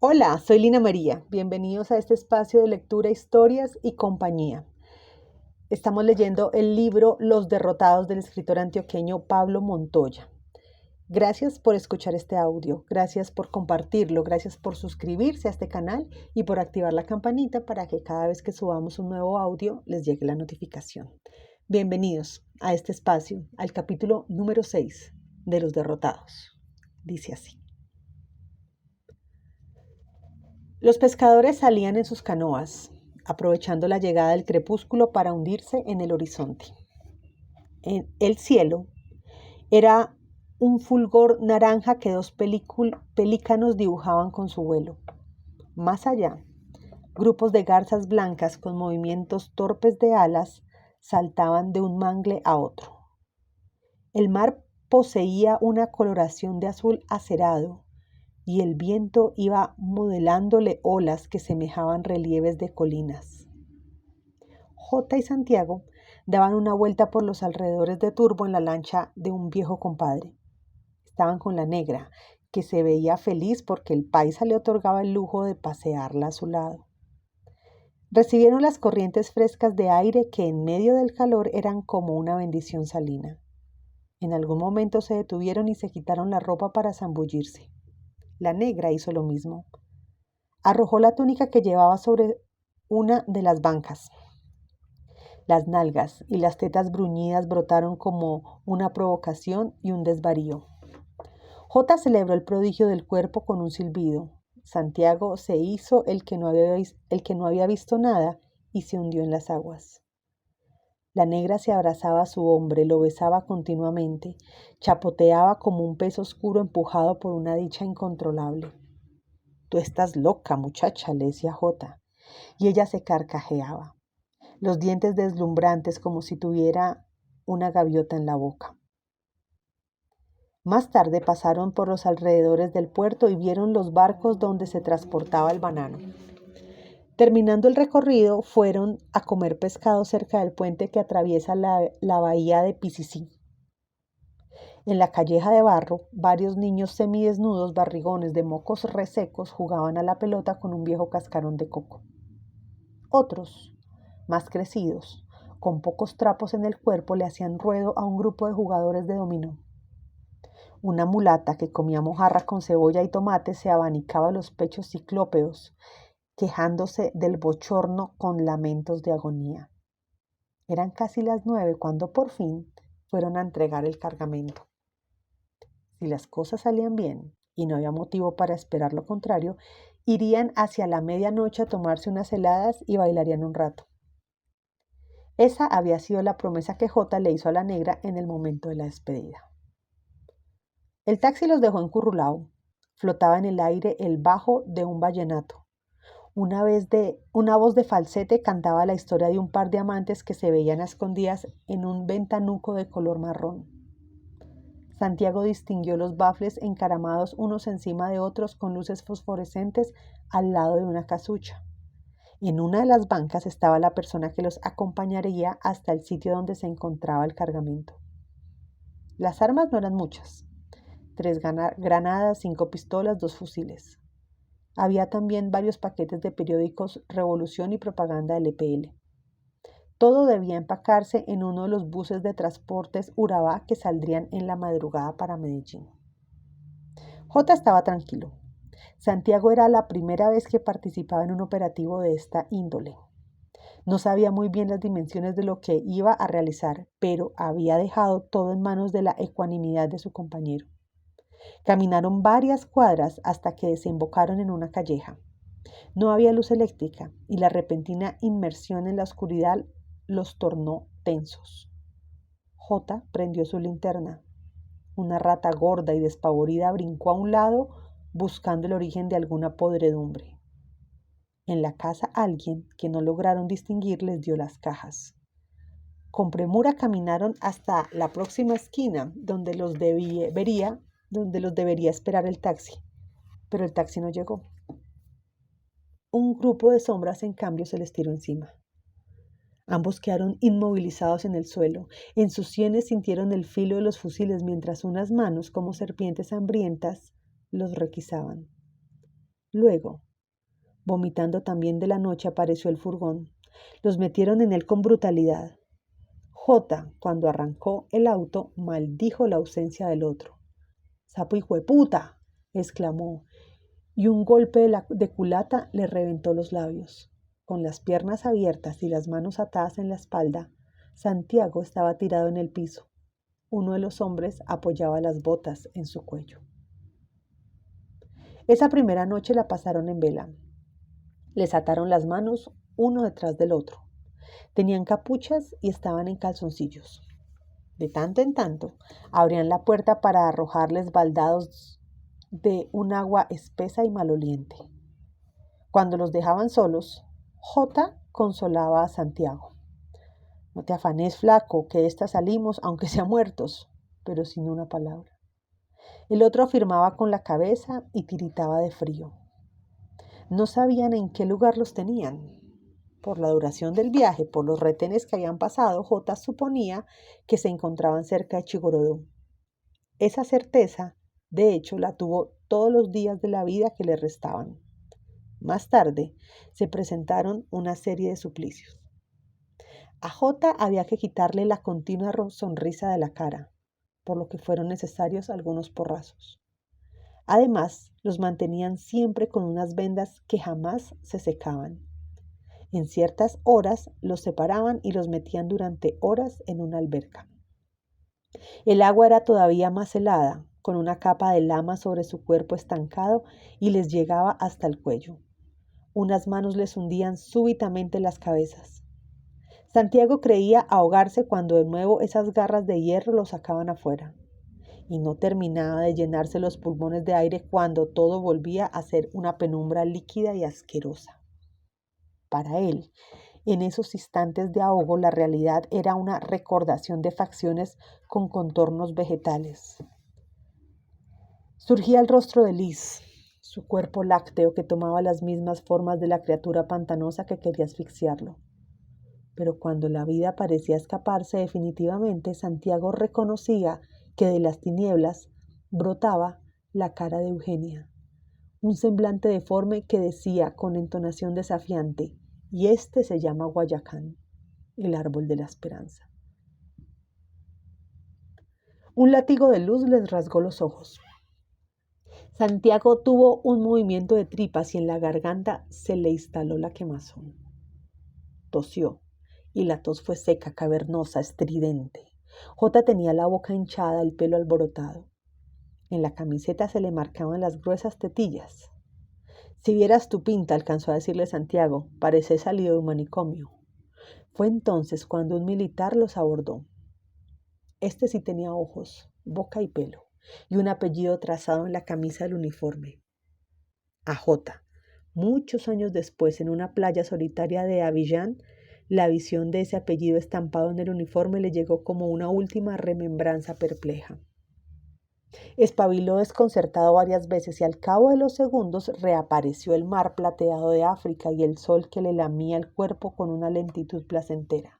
Hola, soy Lina María. Bienvenidos a este espacio de lectura, historias y compañía. Estamos leyendo el libro Los derrotados del escritor antioqueño Pablo Montoya. Gracias por escuchar este audio, gracias por compartirlo, gracias por suscribirse a este canal y por activar la campanita para que cada vez que subamos un nuevo audio les llegue la notificación. Bienvenidos a este espacio, al capítulo número 6 de Los derrotados. Dice así. Los pescadores salían en sus canoas, aprovechando la llegada del crepúsculo para hundirse en el horizonte. En el cielo era un fulgor naranja que dos pelícanos dibujaban con su vuelo. Más allá, grupos de garzas blancas con movimientos torpes de alas saltaban de un mangle a otro. El mar poseía una coloración de azul acerado y el viento iba modelándole olas que semejaban relieves de colinas. Jota y Santiago daban una vuelta por los alrededores de Turbo en la lancha de un viejo compadre. Estaban con la negra, que se veía feliz porque el paisa le otorgaba el lujo de pasearla a su lado. Recibieron las corrientes frescas de aire que en medio del calor eran como una bendición salina. En algún momento se detuvieron y se quitaron la ropa para zambullirse. La negra hizo lo mismo. Arrojó la túnica que llevaba sobre una de las bancas. Las nalgas y las tetas bruñidas brotaron como una provocación y un desvarío. Jota celebró el prodigio del cuerpo con un silbido. Santiago se hizo el que no había visto nada y se hundió en las aguas. La negra se abrazaba a su hombre, lo besaba continuamente, chapoteaba como un pez oscuro empujado por una dicha incontrolable. «Tú estás loca, muchacha», le decía Jota, y ella se carcajeaba, los dientes deslumbrantes como si tuviera una gaviota en la boca. Más tarde pasaron por los alrededores del puerto y vieron los barcos donde se transportaba el banano. Terminando el recorrido, fueron a comer pescado cerca del puente que atraviesa la bahía de Picicí. En la calleja de barro, varios niños semidesnudos, barrigones de mocos resecos, jugaban a la pelota con un viejo cascarón de coco. Otros, más crecidos, con pocos trapos en el cuerpo, le hacían ruedo a un grupo de jugadores de dominó. Una mulata que comía mojarra con cebolla y tomate se abanicaba los pechos ciclópeos, quejándose del bochorno con lamentos de agonía. Eran casi las 9 cuando por fin fueron a entregar el cargamento. Si las cosas salían bien y no había motivo para esperar lo contrario, irían hacia la medianoche a tomarse unas heladas y bailarían un rato. Esa había sido la promesa que Jota le hizo a la negra en el momento de la despedida. El taxi los dejó en Currulao. Flotaba en el aire el bajo de un vallenato. Una voz de falsete cantaba la historia de un par de amantes que se veían a escondidas en un ventanuco de color marrón. Santiago distinguió los bafles encaramados unos encima de otros con luces fosforescentes al lado de una casucha. En una de las bancas estaba la persona que los acompañaría hasta el sitio donde se encontraba el cargamento. Las armas no eran muchas. 3 granadas, 5 pistolas, 2 fusiles. Había también varios paquetes de periódicos Revolución y Propaganda del EPL. Todo debía empacarse en uno de los buses de transportes Urabá que saldrían en la madrugada para Medellín. Jota estaba tranquilo. Santiago era la primera vez que participaba en un operativo de esta índole. No sabía muy bien las dimensiones de lo que iba a realizar, pero había dejado todo en manos de la ecuanimidad de su compañero. Caminaron varias cuadras hasta que desembocaron en una calleja. No había luz eléctrica y la repentina inmersión en la oscuridad los tornó tensos. Jota prendió su linterna. Una rata gorda y despavorida brincó a un lado buscando el origen de alguna podredumbre. En la casa alguien que no lograron distinguir les dio las cajas. Con premura caminaron hasta la próxima esquina donde los debería esperar el taxi, pero el taxi no llegó. Un grupo de sombras, en cambio, se les tiró encima. Ambos quedaron inmovilizados en el suelo. En sus sienes sintieron el filo de los fusiles mientras unas manos, como serpientes hambrientas, los requisaban. Luego, vomitando también de la noche, apareció el furgón. Los metieron en él con brutalidad. J, cuando arrancó el auto, maldijo la ausencia del otro. «¡Sapo hijueputa!», exclamó, y un golpe de culata le reventó los labios. Con las piernas abiertas y las manos atadas en la espalda, Santiago estaba tirado en el piso. Uno de los hombres apoyaba las botas en su cuello. Esa primera noche la pasaron en vela. Les ataron las manos uno detrás del otro. Tenían capuchas y estaban en calzoncillos. De tanto en tanto, abrían la puerta para arrojarles baldados de un agua espesa y maloliente. Cuando los dejaban solos, J consolaba a Santiago. «No te afanes, flaco, que de esta salimos, aunque sea muertos», pero sin una palabra. El otro afirmaba con la cabeza y tiritaba de frío. No sabían en qué lugar los tenían. Por la duración del viaje, por los retenes que habían pasado, J suponía que se encontraban cerca de Chigorodó. Esa certeza, de hecho, la tuvo todos los días de la vida que le restaban. Más tarde, se presentaron una serie de suplicios. A J había que quitarle la continua sonrisa de la cara, por lo que fueron necesarios algunos porrazos. Además, los mantenían siempre con unas vendas que jamás se secaban. En ciertas horas los separaban y los metían durante horas en una alberca. El agua era todavía más helada, con una capa de lama sobre su cuerpo estancado y les llegaba hasta el cuello. Unas manos les hundían súbitamente las cabezas. Santiago creía ahogarse cuando de nuevo esas garras de hierro lo sacaban afuera. Y no terminaba de llenarse los pulmones de aire cuando todo volvía a ser una penumbra líquida y asquerosa. Para él, en esos instantes de ahogo, la realidad era una recordación de facciones con contornos vegetales. Surgía el rostro de Liz, su cuerpo lácteo que tomaba las mismas formas de la criatura pantanosa que quería asfixiarlo. Pero cuando la vida parecía escaparse definitivamente, Santiago reconocía que de las tinieblas brotaba la cara de Eugenia, un semblante deforme que decía con entonación desafiante: «Y este se llama Guayacán, el árbol de la esperanza». Un látigo de luz les rasgó los ojos. Santiago tuvo un movimiento de tripas y en la garganta se le instaló la quemazón. Tosió, y la tos fue seca, cavernosa, estridente. J tenía la boca hinchada, el pelo alborotado. En la camiseta se le marcaban las gruesas tetillas. «Si vieras tu pinta», alcanzó a decirle Santiago, «parece salido de un manicomio». Fue entonces cuando un militar los abordó. Este sí tenía ojos, boca y pelo, y un apellido trazado en la camisa del uniforme. A J, muchos años después, en una playa solitaria de Abiyán, la visión de ese apellido estampado en el uniforme le llegó como una última remembranza perpleja. Espabiló desconcertado varias veces y al cabo de los segundos reapareció el mar plateado de África y el sol que le lamía el cuerpo con una lentitud placentera.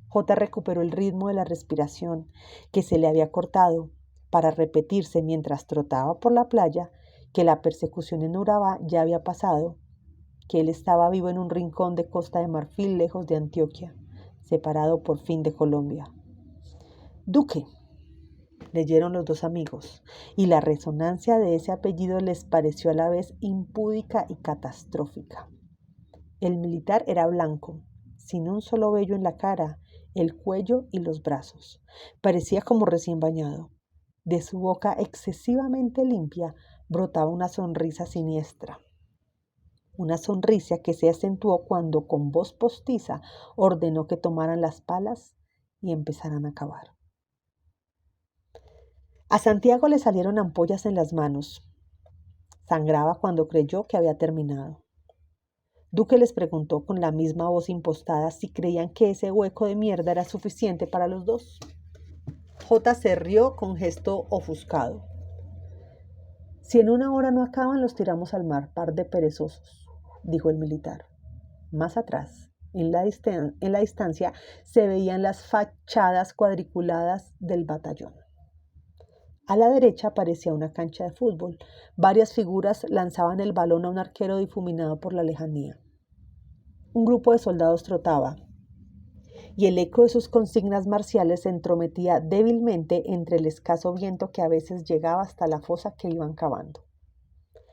J recuperó el ritmo de la respiración que se le había cortado para repetirse mientras trotaba por la playa que la persecución en Urabá ya había pasado, que él estaba vivo en un rincón de Costa de Marfil lejos de Antioquia, separado por fin de Colombia. «Duque», leyeron los dos amigos, y la resonancia de ese apellido les pareció a la vez impúdica y catastrófica. El militar era blanco, sin un solo vello en la cara, el cuello y los brazos. Parecía como recién bañado. De su boca excesivamente limpia brotaba una sonrisa siniestra. Una sonrisa que se acentuó cuando con voz postiza ordenó que tomaran las palas y empezaran a cavar. A Santiago le salieron ampollas en las manos. Sangraba cuando creyó que había terminado. Duque les preguntó con la misma voz impostada si creían que ese hueco de mierda era suficiente para los dos. J se rió con gesto ofuscado. «Si en una hora no acaban, los tiramos al mar, par de perezosos», dijo el militar. Más atrás, en la distancia, se veían las fachadas cuadriculadas del batallón. A la derecha parecía una cancha de fútbol. Varias figuras lanzaban el balón a un arquero difuminado por la lejanía. Un grupo de soldados trotaba, y el eco de sus consignas marciales se entrometía débilmente entre el escaso viento que a veces llegaba hasta la fosa que iban cavando.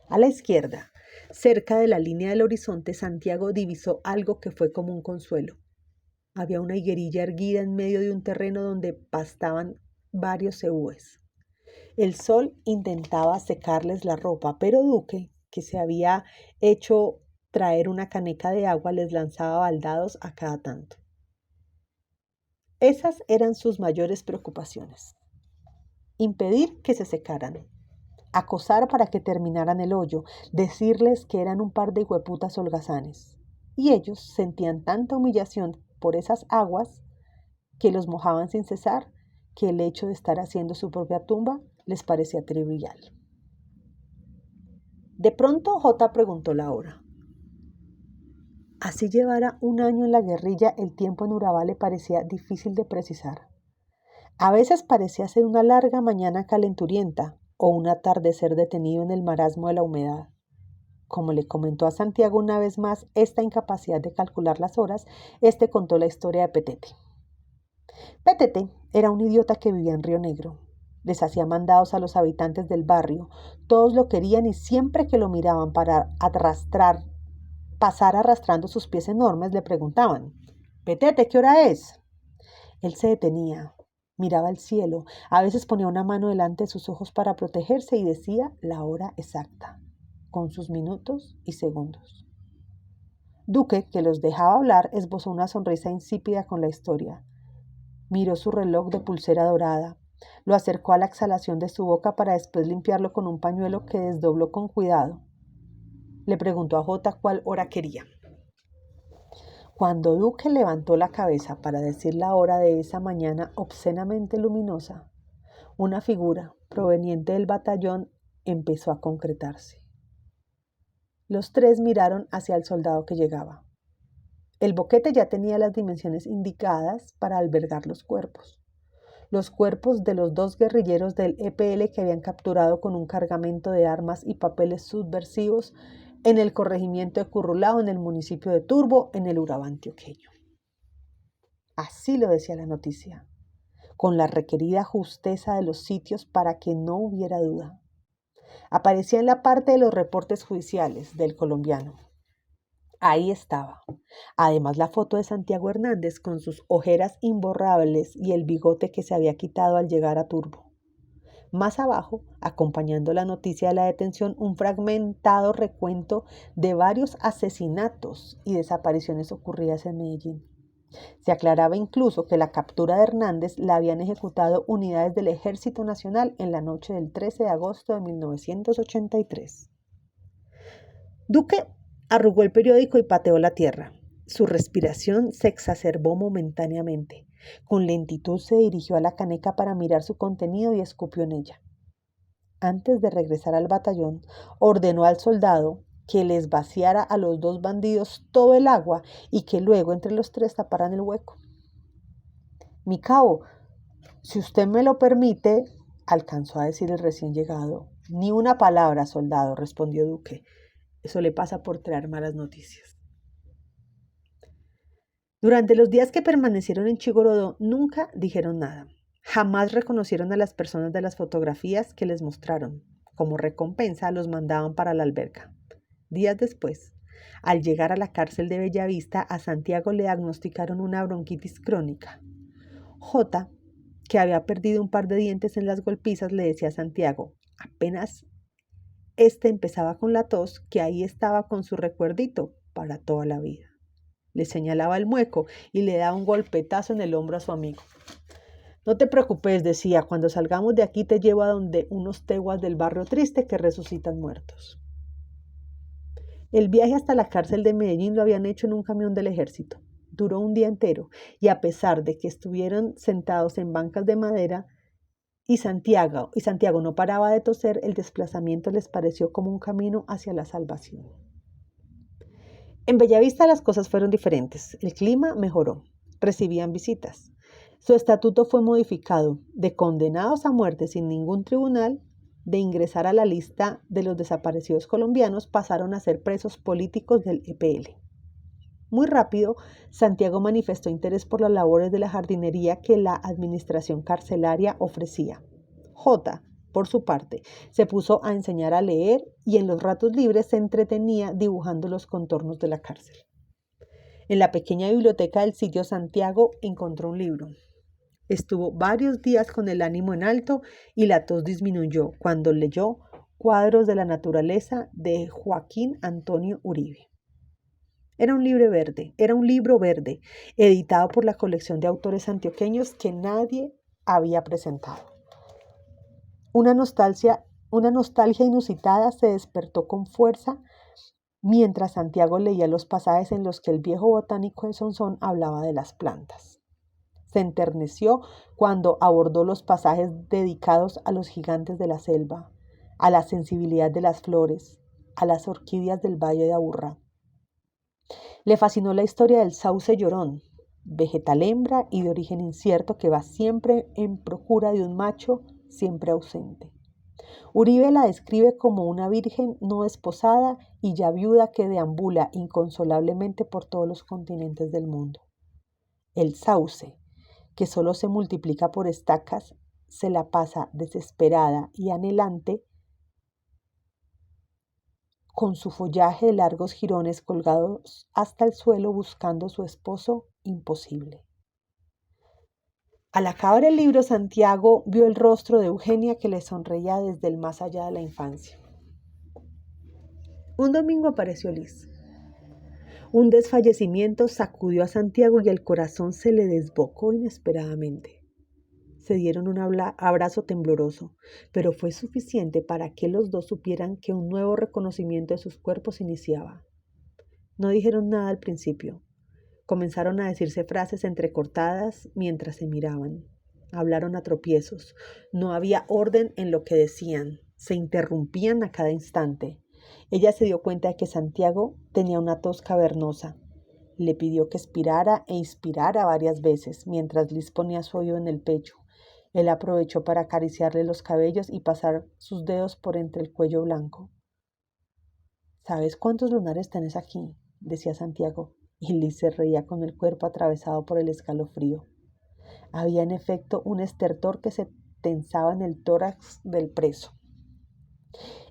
A la izquierda, cerca de la línea del horizonte, Santiago divisó algo que fue como un consuelo. Había una higuerilla erguida en medio de un terreno donde pastaban varios cebúes. El sol intentaba secarles la ropa, pero Duque, que se había hecho traer una caneca de agua, les lanzaba baldados a cada tanto. Esas eran sus mayores preocupaciones. Impedir que se secaran, acosar para que terminaran el hoyo, decirles que eran un par de hijueputas holgazanes. Y ellos sentían tanta humillación por esas aguas que los mojaban sin cesar, que el hecho de estar haciendo su propia tumba les parecía trivial. De pronto J preguntó la hora. Así llevara un año en la guerrilla, el tiempo en Urabá le parecía difícil de precisar. A veces parecía ser una larga mañana calenturienta o un atardecer detenido en el marasmo de la humedad. Como le comentó a Santiago una vez más esta incapacidad de calcular las horas, este contó la historia de Petete. Petete era un idiota que vivía en Río Negro. Les hacía mandados a los habitantes del barrio. Todos lo querían y siempre que lo miraban para pasar arrastrando sus pies enormes, le preguntaban: «Petete, ¿qué hora es?». Él se detenía, miraba el cielo, a veces ponía una mano delante de sus ojos para protegerse y decía la hora exacta, con sus minutos y segundos. Duque, que los dejaba hablar, esbozó una sonrisa insípida con la historia. Miró su reloj de pulsera dorada, lo acercó a la exhalación de su boca para después limpiarlo con un pañuelo que desdobló con cuidado. Le preguntó a J cuál hora quería. Cuando Duque levantó la cabeza para decir la hora de esa mañana obscenamente luminosa, una figura proveniente del batallón empezó a concretarse. Los tres miraron hacia el soldado que llegaba. El boquete ya tenía las dimensiones indicadas para albergar los cuerpos de los dos guerrilleros del EPL que habían capturado con un cargamento de armas y papeles subversivos en el corregimiento de Currulao, en el municipio de Turbo, en el Urabá antioqueño. Así lo decía la noticia, con la requerida justeza de los sitios para que no hubiera duda. Aparecía en la parte de los reportes judiciales del colombiano. Ahí estaba. Además, la foto de Santiago Hernández con sus ojeras imborrables y el bigote que se había quitado al llegar a Turbo. Más abajo, acompañando la noticia de la detención, un fragmentado recuento de varios asesinatos y desapariciones ocurridas en Medellín. Se aclaraba incluso que la captura de Hernández la habían ejecutado unidades del Ejército Nacional en la noche del 13 de agosto de 1983. Duque arrugó el periódico y pateó la tierra. Su respiración se exacerbó momentáneamente. Con lentitud se dirigió a la caneca para mirar su contenido y escupió en ella. Antes de regresar al batallón, ordenó al soldado que les vaciara a los dos bandidos todo el agua y que luego entre los tres taparan el hueco. «Mi cabo, si usted me lo permite», alcanzó a decir el recién llegado. «Ni una palabra, soldado», respondió Duque. «Eso le pasa por traer malas noticias». Durante los días que permanecieron en Chigorodó, nunca dijeron nada. Jamás reconocieron a las personas de las fotografías que les mostraron. Como recompensa, los mandaban para la alberca. Días después, al llegar a la cárcel de Bellavista, a Santiago le diagnosticaron una bronquitis crónica. J, que había perdido un par de dientes en las golpizas, le decía a Santiago, apenas empezaba con la tos, que ahí estaba con su recuerdito para toda la vida. Le señalaba el mueco y le daba un golpetazo en el hombro a su amigo. «No te preocupes», decía, «cuando salgamos de aquí te llevo a donde unos teguas del barrio triste que resucitan muertos». El viaje hasta la cárcel de Medellín lo habían hecho en un camión del ejército. Duró un día entero y a pesar de que estuvieron sentados en bancas de madera y Santiago no paraba de toser, el desplazamiento les pareció como un camino hacia la salvación. En Bellavista las cosas fueron diferentes. El clima mejoró. Recibían visitas. Su estatuto fue modificado de condenados a muerte sin ningún tribunal, de ingresar a la lista de los desaparecidos colombianos, pasaron a ser presos políticos del EPL. Muy rápido, Santiago manifestó interés por las labores de la jardinería que la administración carcelaria ofrecía. J, por su parte, se puso a enseñar a leer y en los ratos libres se entretenía dibujando los contornos de la cárcel. En la pequeña biblioteca del sitio Santiago encontró un libro. Estuvo varios días con el ánimo en alto y la tos disminuyó cuando leyó Cuadros de la naturaleza de Joaquín Antonio Uribe. Era un libro verde, editado por la colección de autores antioqueños que nadie había presentado. Una nostalgia inusitada se despertó con fuerza mientras Santiago leía los pasajes en los que el viejo botánico de Sonsón hablaba de las plantas. Se enterneció cuando abordó los pasajes dedicados a los gigantes de la selva, a la sensibilidad de las flores, a las orquídeas del valle de Aburrá. Le fascinó la historia del sauce llorón, vegetal hembra y de origen incierto que va siempre en procura de un macho siempre ausente. Uribe la describe como una virgen no desposada y ya viuda que deambula inconsolablemente por todos los continentes del mundo. El sauce, que solo se multiplica por estacas, se la pasa desesperada y anhelante con su follaje de largos jirones colgados hasta el suelo buscando su esposo imposible. Al acabar el libro, Santiago vio el rostro de Eugenia que le sonreía desde el más allá de la infancia. Un domingo apareció Liz. Un desfallecimiento sacudió a Santiago y el corazón se le desbocó inesperadamente. Se dieron un abrazo tembloroso, pero fue suficiente para que los dos supieran que un nuevo reconocimiento de sus cuerpos iniciaba. No dijeron nada al principio. Comenzaron a decirse frases entrecortadas mientras se miraban. Hablaron a tropiezos. No había orden en lo que decían. Se interrumpían a cada instante. Ella se dio cuenta de que Santiago tenía una tos cavernosa. Le pidió que expirara e inspirara varias veces, mientras Liz ponía su oído en el pecho. Él aprovechó para acariciarle los cabellos y pasar sus dedos por entre el cuello blanco. ¿Sabes cuántos lunares tenés aquí?, decía Santiago, y Liz se reía con el cuerpo atravesado por el escalofrío. Había en efecto un estertor que se tensaba en el tórax del preso.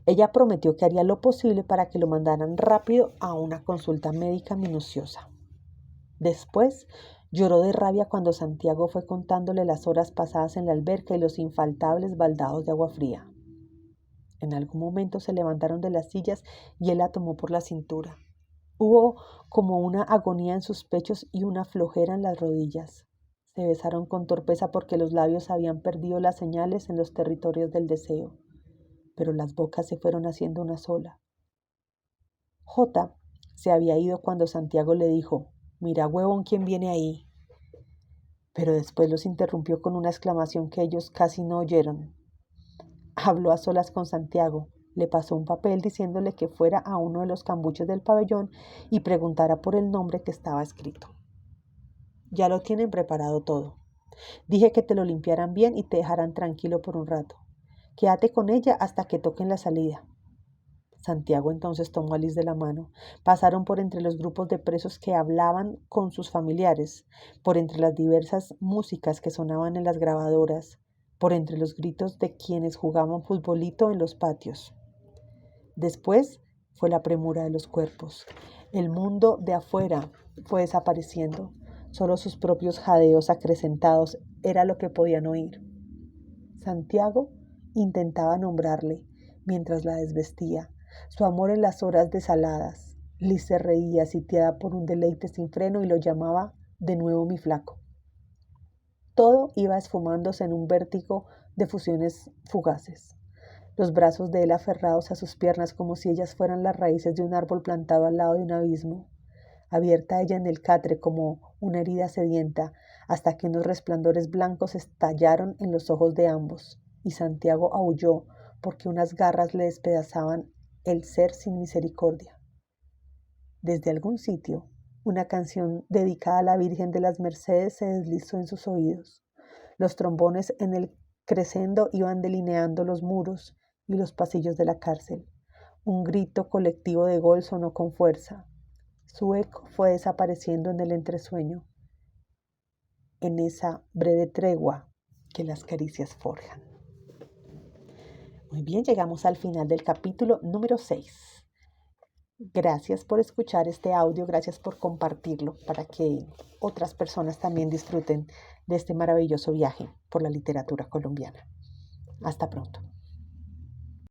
Ella prometió que haría lo posible para que lo mandaran rápido a una consulta médica minuciosa. Después lloró de rabia cuando Santiago fue contándole las horas pasadas en la alberca y los infaltables baldados de agua fría. En algún momento se levantaron de las sillas y él la tomó por la cintura. Hubo como una agonía en sus pechos y una flojera en las rodillas. Se besaron con torpeza porque los labios habían perdido las señales en los territorios del deseo, pero las bocas se fueron haciendo una sola. J se había ido cuando Santiago le dijo: «Mira, huevón, ¿quién viene ahí?». Pero después los interrumpió con una exclamación que ellos casi no oyeron. Habló a solas con Santiago, le pasó un papel diciéndole que fuera a uno de los cambuches del pabellón y preguntara por el nombre que estaba escrito. «Ya lo tienen preparado todo. Dije que te lo limpiaran bien y te dejaran tranquilo por un rato. Quédate con ella hasta que toquen la salida». Santiago entonces tomó a Liz de la mano. Pasaron por entre los grupos de presos que hablaban con sus familiares, por entre las diversas músicas que sonaban en las grabadoras, por entre los gritos de quienes jugaban futbolito en los patios. Después fue la premura de los cuerpos. El mundo de afuera fue desapareciendo. Solo sus propios jadeos acrecentados era lo que podían oír. Santiago intentaba nombrarle mientras la desvestía. Su amor en las horas desaladas. Liz se reía, sitiada por un deleite sin freno, y lo llamaba de nuevo mi flaco. Todo iba esfumándose en un vértigo de fusiones fugaces. Los brazos de él aferrados a sus piernas como si ellas fueran las raíces de un árbol plantado al lado de un abismo. Abierta ella en el catre como una herida sedienta, hasta que unos resplandores blancos estallaron en los ojos de ambos, y Santiago aulló porque unas garras le despedazaban el ser sin misericordia. Desde algún sitio, Una canción dedicada a la Virgen de las Mercedes se deslizó en sus oídos. Los trombones en el crescendo iban delineando los muros y los pasillos de la cárcel. Un grito colectivo de gol sonó con fuerza. Su eco fue desapareciendo en el entresueño, en esa breve tregua que las caricias forjan. Muy bien, llegamos al final del capítulo número 6. Gracias por escuchar este audio, gracias por compartirlo para que otras personas también disfruten de este maravilloso viaje por la literatura colombiana. Hasta pronto.